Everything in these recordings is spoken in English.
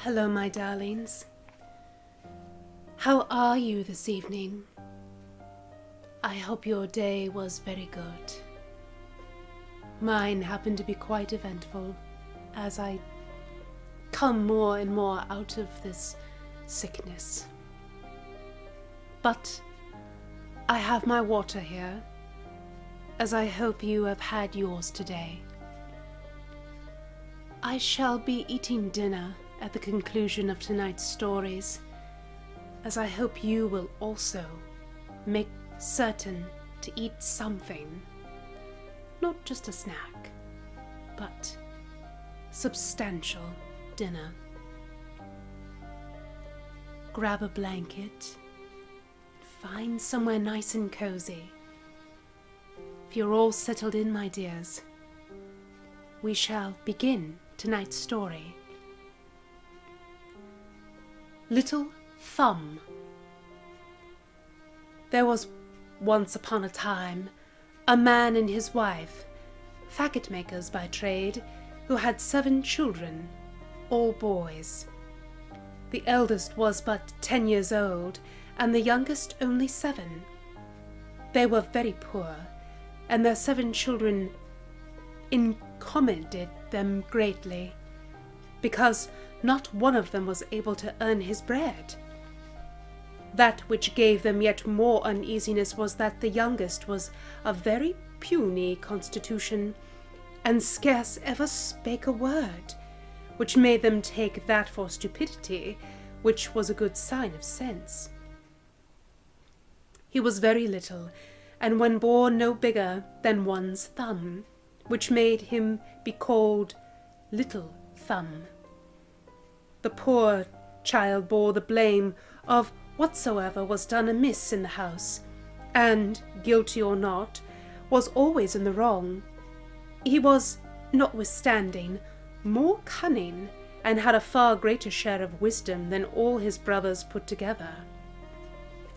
Hello, my darlings. How are you this evening? I hope your day was very good. Mine happened to be quite eventful as I come more and more out of this sickness. But I have my water here, as I hope you have had yours today. I shall be eating dinner at the conclusion of tonight's stories, as I hope you will also make certain to eat something, not just a snack, but substantial dinner. Grab a blanket, find somewhere nice and cozy. If you're all settled in, my dears, we shall begin tonight's story. Little Thumb. There was once upon a time a man and his wife, faggot makers by trade, who had 7 children, all boys. The eldest was but 10 years old, and the youngest only 7. They were very poor, and their 7 children incommoded them greatly, because not one of them was able to earn his bread. That which gave them yet more uneasiness was that the youngest was of very puny constitution, and scarce ever spake a word, which made them take that for stupidity, which was a good sign of sense. He was very little, and when born no bigger than one's thumb, which made him be called Little Thumb. The poor child bore the blame of whatsoever was done amiss in the house, and, guilty or not, was always in the wrong. He was, notwithstanding, more cunning, and had a far greater share of wisdom than all his brothers put together.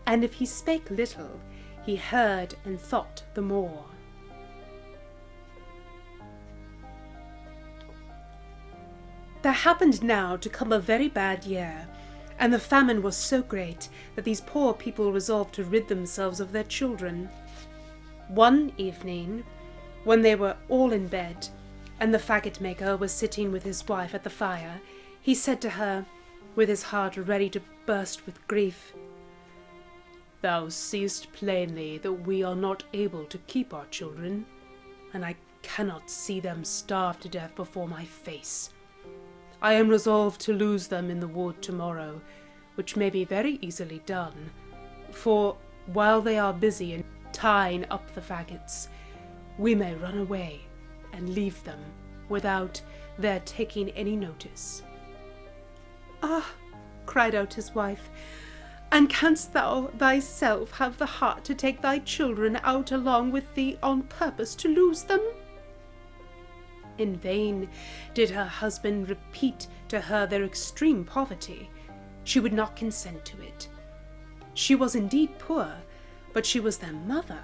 And if he spake little, he heard and thought the more. There happened now to come a very bad year, and the famine was so great that these poor people resolved to rid themselves of their children. One evening, when they were all in bed, and the faggot maker was sitting with his wife at the fire, he said to her, with his heart ready to burst with grief, "Thou seest plainly that we are not able to keep our children, and I cannot see them starve to death before my face. I am resolved to lose them in the wood tomorrow, which may be very easily done, for while they are busy in tying up the faggots, we may run away and leave them without their taking any notice." "Ah," cried out his wife, "and canst thou thyself have the heart to take thy children out along with thee on purpose to lose them?" In vain did her husband repeat to her their extreme poverty. She would not consent to it. She was indeed poor, but she was their mother.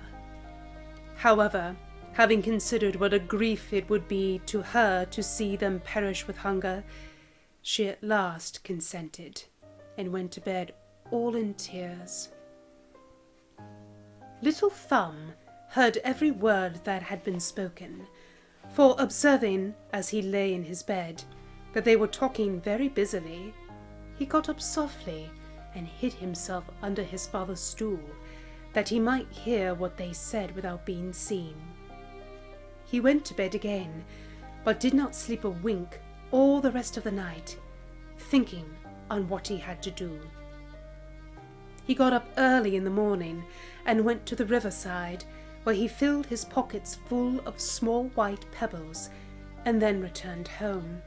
However, having considered what a grief it would be to her to see them perish with hunger, she at last consented, and went to bed all in tears. Little Thumb heard every word that had been spoken, for observing, as he lay in his bed, that they were talking very busily, he got up softly and hid himself under his father's stool, that he might hear what they said without being seen. He went to bed again, but did not sleep a wink all the rest of the night, thinking on what he had to do. He got up early in the morning and went to the riverside, where he filled his pockets full of small white pebbles, and then returned home.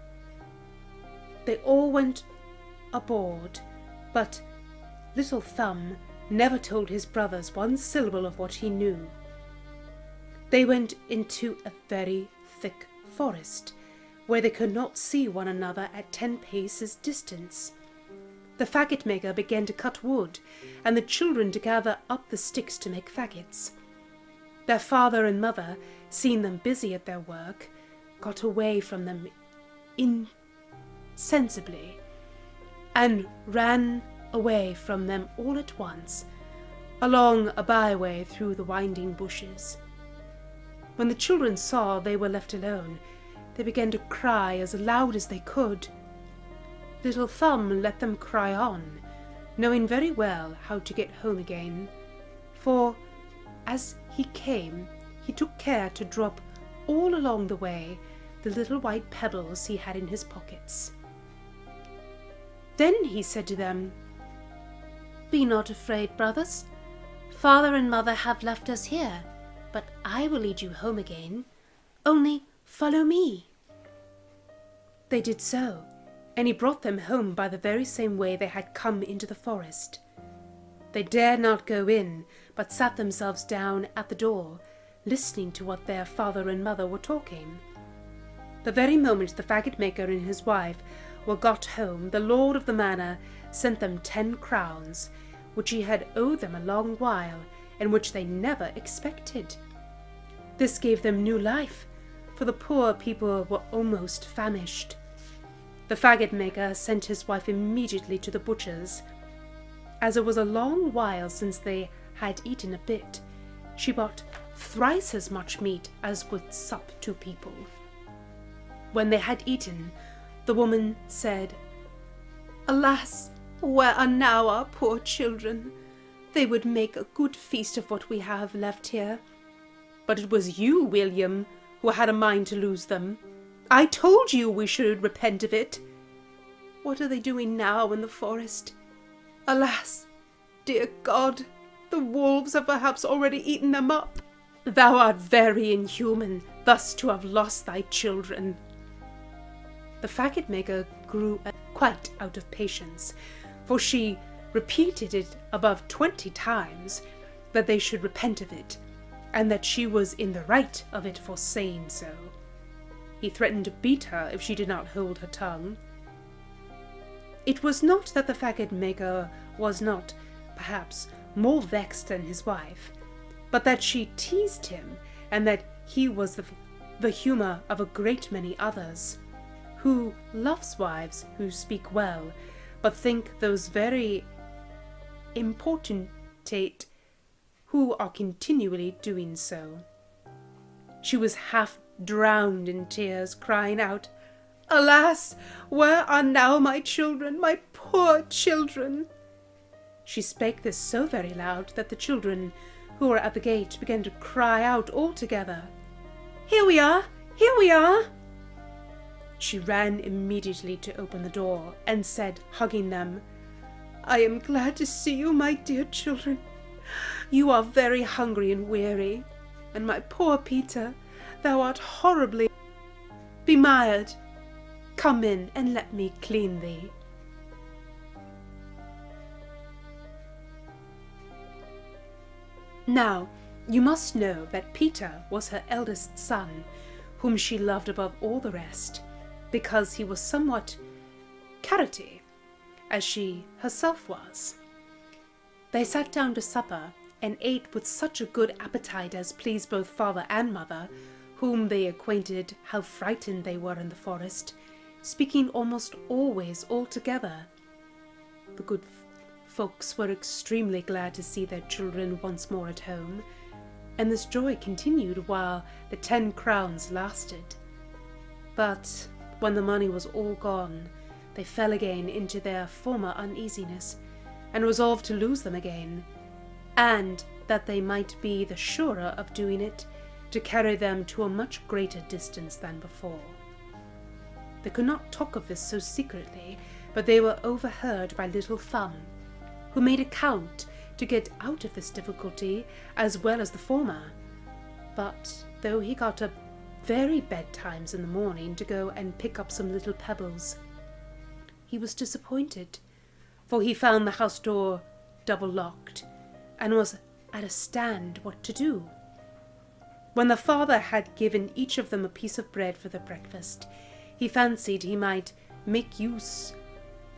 They all went aboard, but Little Thumb never told his brothers one syllable of what he knew. They went into a very thick forest, where they could not see one another at 10 paces distance. The faggot maker began to cut wood, and the children to gather up the sticks to make faggots. Their father and mother, seeing them busy at their work, got away from them insensibly, and ran away from them all at once, along a byway through the winding bushes. When the children saw they were left alone, they began to cry as loud as they could. Little Thumb let them cry on, knowing very well how to get home again, for as he came, he took care to drop all along the way the little white pebbles he had in his pockets. Then he said to them, "Be not afraid, brothers. Father and mother have left us here, but I will lead you home again. Only follow me." They did so, and he brought them home by the very same way they had come into the forest. They dared not go in, but sat themselves down at the door, listening to what their father and mother were talking. The very moment the faggot maker and his wife were got home, the lord of the manor sent them 10 crowns, which he had owed them a long while, and which they never expected. This gave them new life, for the poor people were almost famished. The faggot maker sent his wife immediately to the butcher's. As it was a long while since they had eaten a bit, she bought thrice as much meat as would sup 2 people. When they had eaten, the woman said, "Alas, where are now our poor children? They would make a good feast of what we have left here. But it was you, William, who had a mind to lose them. I told you we should repent of it. What are they doing now in the forest? Alas, dear God, the wolves have perhaps already eaten them up. Thou art very inhuman, thus to have lost thy children." The faggot maker grew quite out of patience, for she repeated it above 20 times that they should repent of it, and that she was in the right of it for saying so. He threatened to beat her if she did not hold her tongue. It was not that the faggot maker was not, perhaps, more vexed than his wife, but that she teased him, and that he was the humour of a great many others. Who loves wives who speak well, but think those very importunate who are continually doing so. She was half drowned in tears, crying out, "Alas, where are now my children, my poor children?" She spake this so very loud that the children who were at the gate began to cry out all together, "Here we are! Here we are!" She ran immediately to open the door, and said, hugging them, "I am glad to see you, my dear children. You are very hungry and weary, and my poor Peter, thou art horribly bemired. Come in and let me clean thee." Now, you must know that Peter was her eldest son, whom she loved above all the rest, because he was somewhat carroty, as she herself was. They sat down to supper, and ate with such a good appetite as pleased both father and mother, whom they acquainted how frightened they were in the forest, speaking almost always all together. The good folks were extremely glad to see their children once more at home, and this joy continued while the 10 crowns lasted. But when the money was all gone, they fell again into their former uneasiness, and resolved to lose them again, and that they might be the surer of doing it, to carry them to a much greater distance than before. They could not talk of this so secretly, but they were overheard by little Thumb, who made account to get out of this difficulty as well as the former. But though he got up very betimes in the morning to go and pick up some little pebbles, he was disappointed, for he found the house door double locked, and was at a stand what to do. When the father had given each of them a piece of bread for their breakfast, he fancied he might make use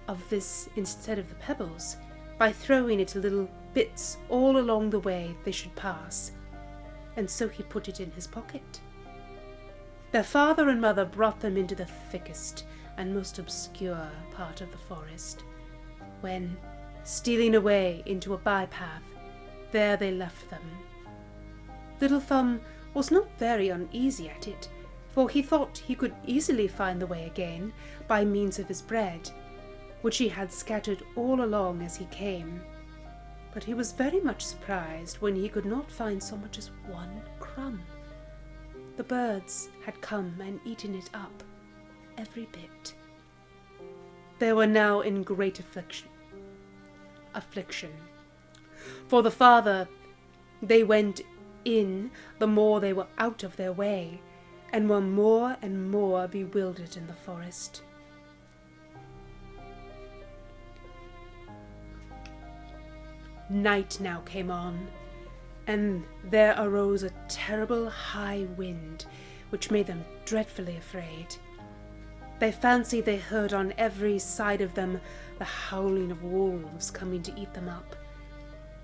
of this instead of the pebbles, by throwing it little bits all along the way they should pass, and so he put it in his pocket. Their father and mother brought them into the thickest and most obscure part of the forest, when, stealing away into a bypath, there they left them. Little Thumb was not very uneasy at it, for he thought he could easily find the way again by means of his bread, which he had scattered all along as he came. But he was very much surprised when he could not find so much as one crumb. The birds had come and eaten it up, every bit. They were now in great affliction. For the farther they went in, the more they were out of their way, and were more and more bewildered in the forest. Night now came on, and there arose a terrible high wind, which made them dreadfully afraid. They fancied they heard on every side of them the howling of wolves coming to eat them up.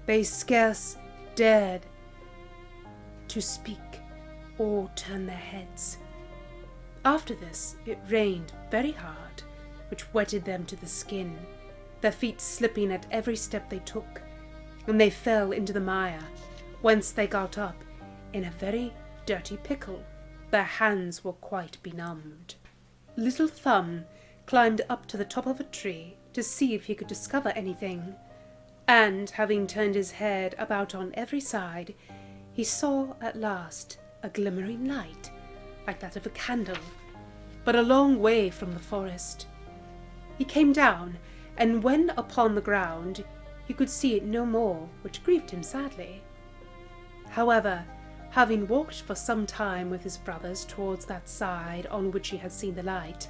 They scarce dared to speak or turn their heads. After this it rained very hard, which wetted them to the skin, their feet slipping at every step they took, and they fell into the mire, whence they got up in a very dirty pickle. Their hands were quite benumbed. Little Thumb climbed up to the top of a tree to see if he could discover anything, and, having turned his head about on every side, he saw at last a glimmering light, like that of a candle, but a long way from the forest. He came down, and when upon the ground, he could see it no more, which grieved him sadly. However, having walked for some time with his brothers towards that side on which he had seen the light,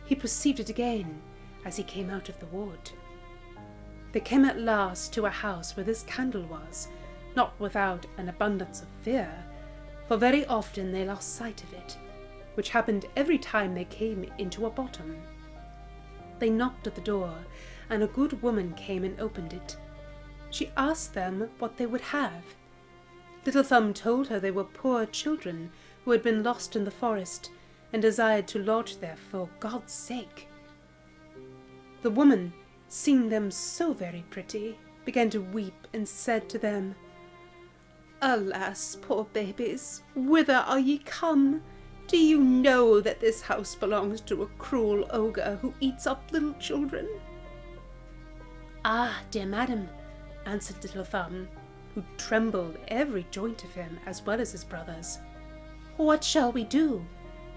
he perceived it again as he came out of the wood. They came at last to a house where this candle was, not without an abundance of fear, for very often they lost sight of it, which happened every time they came into a bottom. They knocked at the door, and a good woman came and opened it. She asked them what they would have. Little Thumb told her they were poor children who had been lost in the forest, and desired to lodge there for God's sake. The woman, seeing them so very pretty, began to weep, and said to them, "Alas, poor babies, whither are ye come? Do you know that this house belongs to a cruel ogre who eats up little children?" "Ah, dear madam," answered Little Thumb, who trembled every joint of him as well as his brothers, "what shall we do?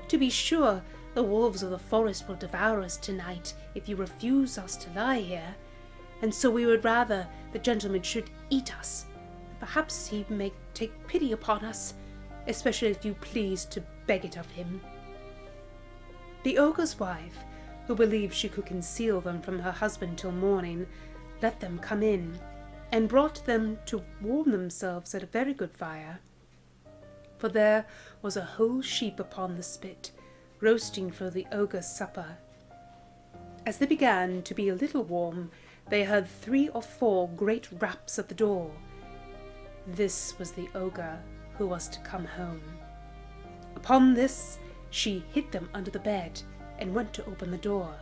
To be sure, the wolves of the forest will devour us tonight if you refuse us to lie here, and so we would rather the gentleman should eat us. Perhaps he may take pity upon us, especially if you please to beg it of him." The ogre's wife, who believed she could conceal them from her husband till morning, let them come in, and brought them to warm themselves at a very good fire. For there was a whole sheep upon the spit, roasting for the ogre's supper. As they began to be a little warm, they heard 3 or 4 great raps at the door. This was the ogre who was to come home. Upon this, she hid them under the bed, and went to open the door.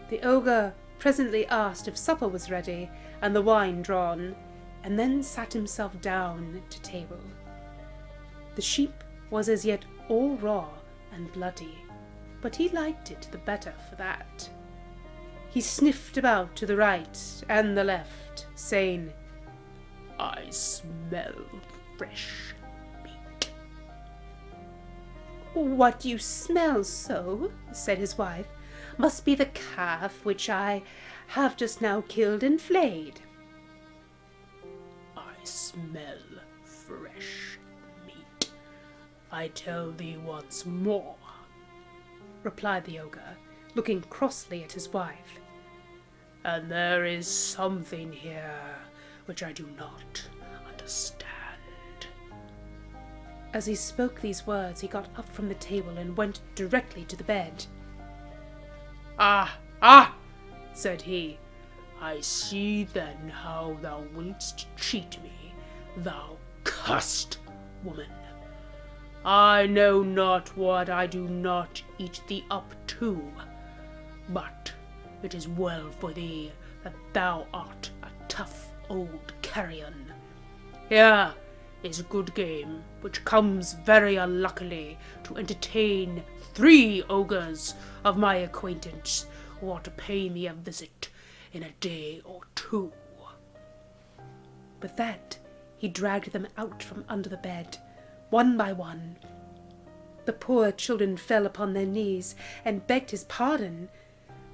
The ogre presently asked if supper was ready, and the wine drawn, and then sat himself down to table. The sheep was as yet all raw and bloody, but he liked it the better for that. He sniffed about to the right and the left, saying, "I smell fresh meat." "What you smell so," said his wife, "must be the calf which I have just now killed and flayed." "I smell fresh meat, I tell thee once more," replied the ogre, looking crossly at his wife. "And there is something here which I do not understand." As he spoke these words, he got up from the table and went directly to the bed. Ah, said he, "I see then how thou wouldst cheat me, thou cursed woman. I know not what I do not eat thee up to, but it is well for thee that thou art a tough old carrion. Here is a good game, which comes very unluckily to entertain 3 ogres of my acquaintance who are to pay me a visit in a day or 2. With that, he dragged them out from under the bed, one by one. The poor children fell upon their knees and begged his pardon,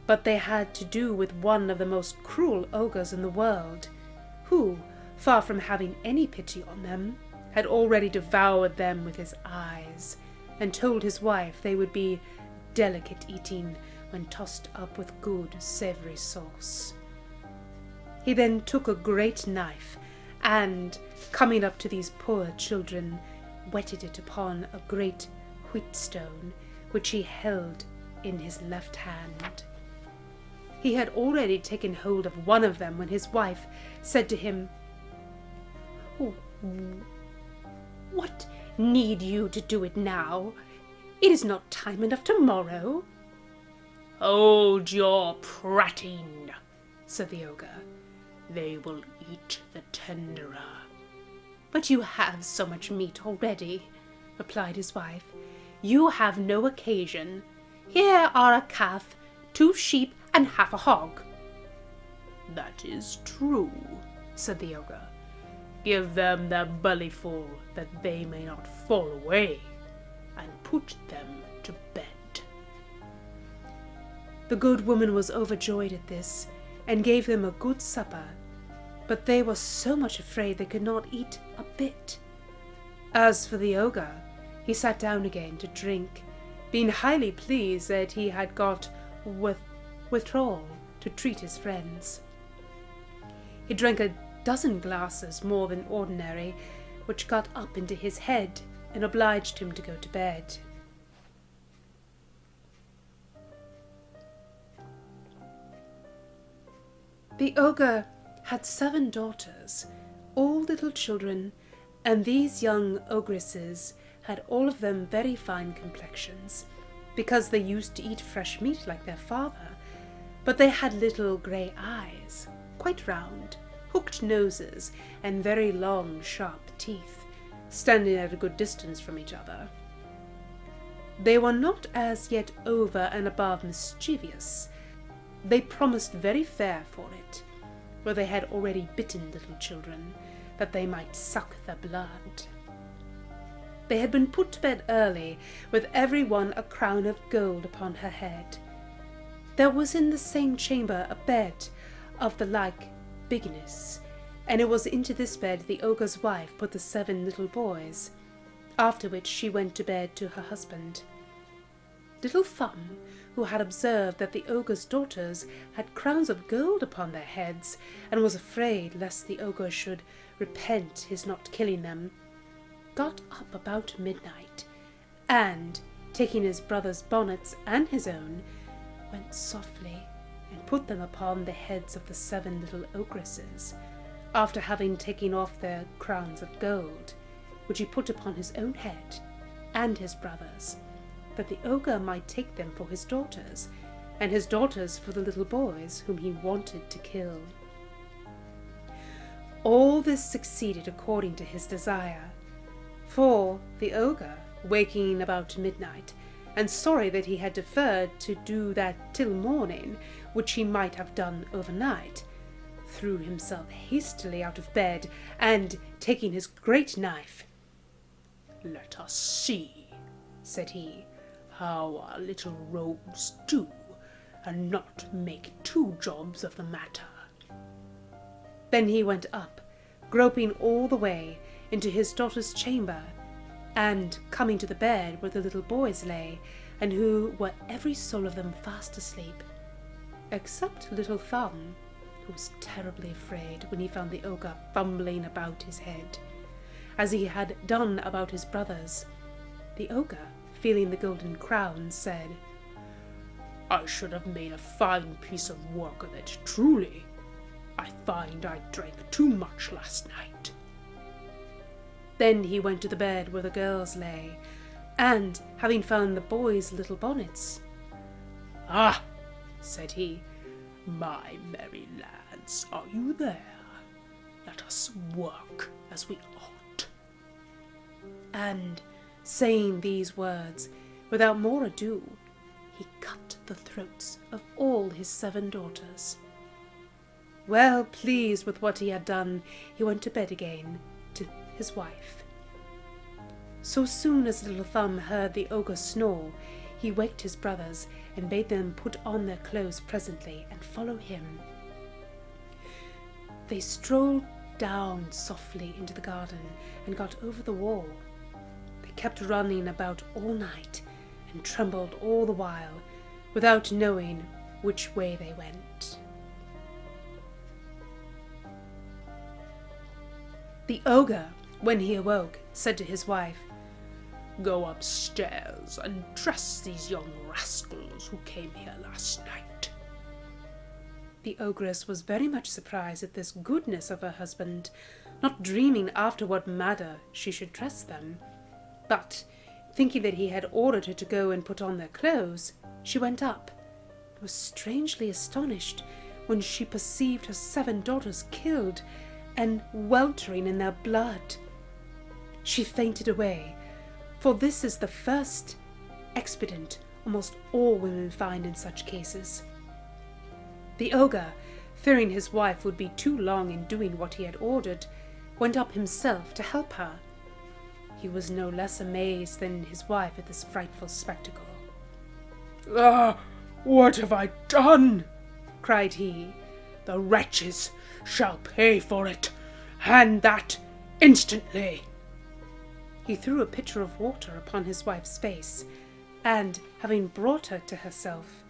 but they had to do with one of the most cruel ogres in the world, who, far from having any pity on them, had already devoured them with his eyes, and told his wife they would be delicate eating when tossed up with good savoury sauce. He then took a great knife, and, coming up to these poor children, whetted it upon a great wheatstone, which he held in his left hand. He had already taken hold of one of them when his wife said to him, "Oh, what need you to do it now? It is not time enough tomorrow." "Hold your prating," said the ogre. "They will eat the tenderer." "But you have so much meat already," replied his wife. "You have no occasion. Here are a calf, 2 sheep, and half a hog." "That is true," said the ogre. "Give them their bellyful, that they may not fall away, and put them to bed." The good woman was overjoyed at this, and gave them a good supper, but they were so much afraid they could not eat a bit. As for the ogre, he sat down again to drink, being highly pleased that he had got withdrawal to treat his friends. He drank a dozen glasses more than ordinary, which got up into his head and obliged him to go to bed. The ogre had 7 daughters, all little children, and these young ogresses had all of them very fine complexions, because they used to eat fresh meat like their father, but they had little grey eyes, quite round, hooked noses, and very long sharp teeth, standing at a good distance from each other. They were not as yet over and above mischievous. They promised very fair for it, where they had already bitten little children, that they might suck their blood. They had been put to bed early, with every one a crown of gold upon her head. There was in the same chamber a bed of the like bigness, and it was into this bed the ogre's wife put the 7 little boys, after which she went to bed to her husband. Little Thumb, who had observed that the ogre's daughters had crowns of gold upon their heads, and was afraid lest the ogre should repent his not killing them, got up about midnight, and, taking his brother's bonnets and his own, went softly and put them upon the heads of the 7 little ogresses, after having taken off their crowns of gold, which he put upon his own head and his brother's, that the ogre might take them for his daughters, and his daughters for the little boys whom he wanted to kill. All this succeeded according to his desire, for the ogre, waking about midnight, and sorry that he had deferred to do that till morning, which he might have done overnight, threw himself hastily out of bed, and, taking his great knife, "Let us see," said he, "how our little rogues do, and not make 2 jobs of the matter." Then he went up, groping all the way, into his daughter's chamber, and, coming to the bed where the little boys lay, and who were every soul of them fast asleep, except little Thumb, who was terribly afraid when he found the ogre fumbling about his head, as he had done about his brothers. The ogre, feeling the golden crown, said, "I should have made a fine piece of work of it, truly. I find I drank too much last night." Then he went to the bed where the girls lay, and, having found the boys' little bonnets, "Ah," said he, My merry lads, are you there? Let us work as we ought. And, saying these words, without more ado, he cut the throats of all his 7 daughters. Well pleased with what he had done, he went to bed again to his wife. So soon as Little Thumb heard the ogre snore, he waked his brothers and bade them put on their clothes presently and follow him. They strolled down softly into the garden and got over the wall. They kept running about all night and trembled all the while, without knowing which way they went. The ogre, when he awoke, said to his wife, "Go upstairs and dress these young rascals who came here last night." The ogress was very much surprised at this goodness of her husband, not dreaming after what manner she should dress them. But, thinking that he had ordered her to go and put on their clothes, she went up, and was strangely astonished when she perceived her 7 daughters killed and weltering in their blood. She fainted away, for this is the first expedient almost all women find in such cases. The ogre, fearing his wife would be too long in doing what he had ordered, went up himself to help her. He was no less amazed than his wife at this frightful spectacle. "Ah, what have I done?" cried he. "The wretches shall pay for it, and that instantly." He threw a pitcher of water upon his wife's face, and, having brought her to herself,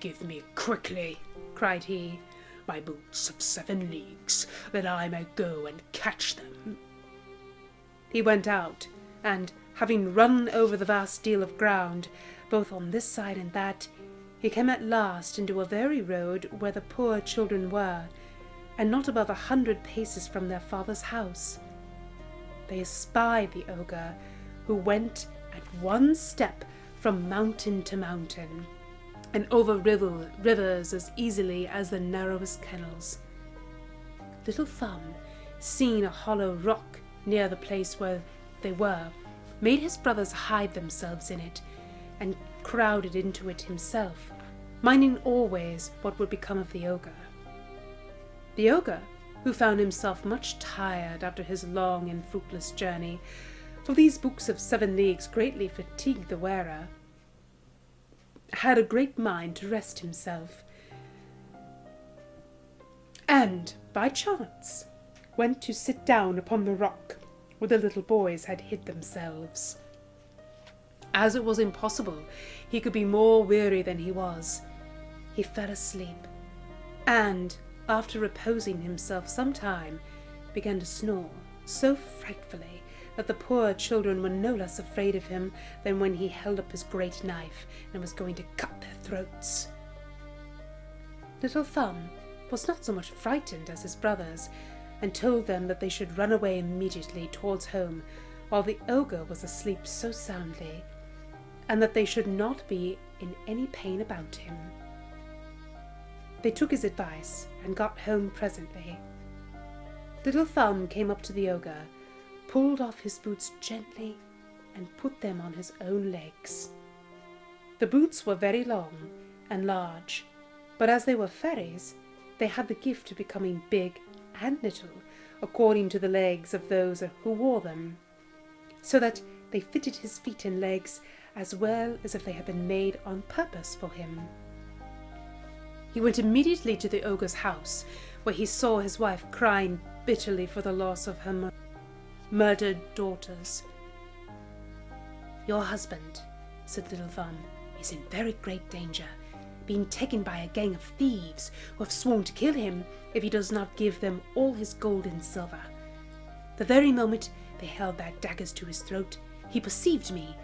"Give me quickly," cried he, "my boots of 7 leagues, that I may go and catch them." He went out, and, having run over the vast deal of ground, both on this side and that, he came at last into a very road where the poor children were, and not above 100 paces from their father's house. They espied the ogre, who went at one step from mountain to mountain, and over rivers as easily as the narrowest kennels. Little Thumb, seeing a hollow rock near the place where they were, made his brothers hide themselves in it, and crowded into it himself, minding always what would become of the ogre. The ogre, who found himself much tired after his long and fruitless journey, for these books of 7 leagues greatly fatigued the wearer, had a great mind to rest himself, and, by chance, went to sit down upon the rock where the little boys had hid themselves. As it was impossible he could be more weary than he was, he fell asleep, and, after reposing himself some time, began to snore so frightfully that the poor children were no less afraid of him than when he held up his great knife and was going to cut their throats. Little Thumb was not so much frightened as his brothers, and told them that they should run away immediately towards home, while the ogre was asleep so soundly, and that they should not be in any pain about him. They took his advice and got home presently. Little Thumb came up to the ogre, pulled off his boots gently, and put them on his own legs. The boots were very long and large, but as they were fairies, they had the gift of becoming big and little, according to the legs of those who wore them, so that they fitted his feet and legs as well as if they had been made on purpose for him. He went immediately to the ogre's house, where he saw his wife crying bitterly for the loss of her murdered daughters. "Your husband," said Little Thumb, "is in very great danger, being taken by a gang of thieves who have sworn to kill him if he does not give them all his gold and silver. The very moment they held their daggers to his throat, he perceived me,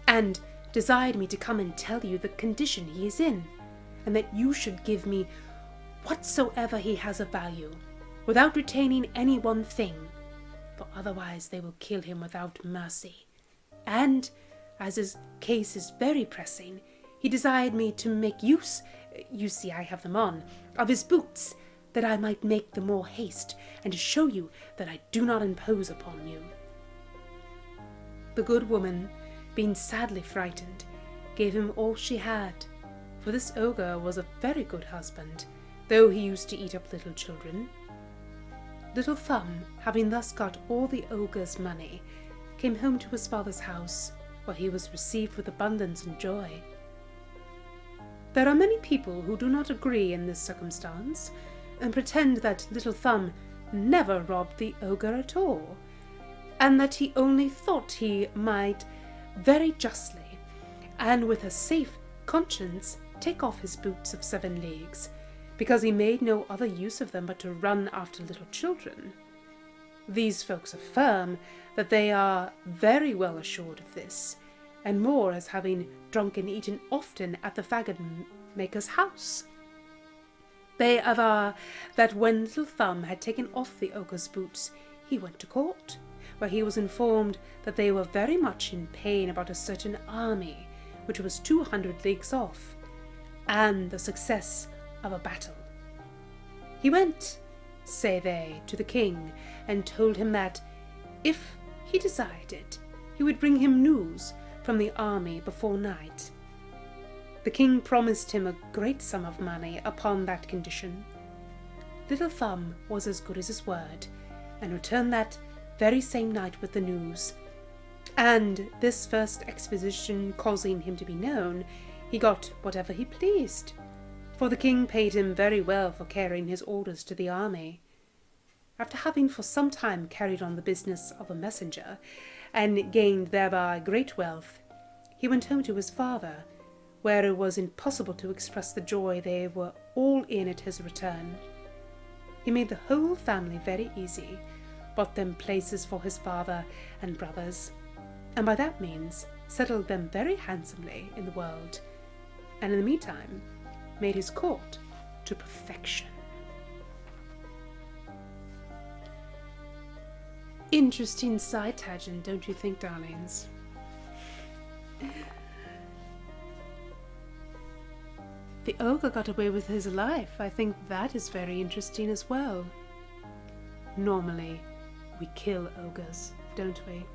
and desired me to come and tell you the condition he is in, and that you should give me whatsoever he has of value, without retaining any one thing, for otherwise they will kill him without mercy. And, as his case is very pressing, he desired me to make use you see I have them on, of his boots, that I might make the more haste, and to show you that I do not impose upon you. The good woman, being sadly frightened, gave him all she had, for this ogre was a very good husband, though he used to eat up little children. Little Thumb, having thus got all the ogre's money, came home to his father's house, where he was received with abundance and joy. There are many people who do not agree in this circumstance, and pretend that Little Thumb never robbed the ogre at all, and that he only thought he might very justly, and with a safe conscience, take off his boots of 7 leagues, because he made no other use of them but to run after little children. These folks affirm that they are very well assured of this, and more as having drunk and eaten often at the faggot maker's house. They aver that when Little Thumb had taken off the ogre's boots, he went to court, where he was informed that they were very much in pain about a certain army, which was 200 leagues off, and the success of a battle. He went, say they, to the king, and told him that, if he desired it, he would bring him news from the army before night. The king promised him a great sum of money upon that condition. Little Thumb was as good as his word, and returned that very same night with the news. And this first exposition causing him to be known, he got whatever he pleased, for the king paid him very well for carrying his orders to the army. After having for some time carried on the business of a messenger, and gained thereby great wealth, he went home to his father, where it was impossible to express the joy they were all in at his return. He made the whole family very easy, bought them places for his father and brothers, and by that means settled them very handsomely in the world, and in the meantime made his court to perfection. Interesting side tangent, don't you think, darlings? The ogre got away with his life. I think that is very interesting as well. Normally, we kill ogres, don't we?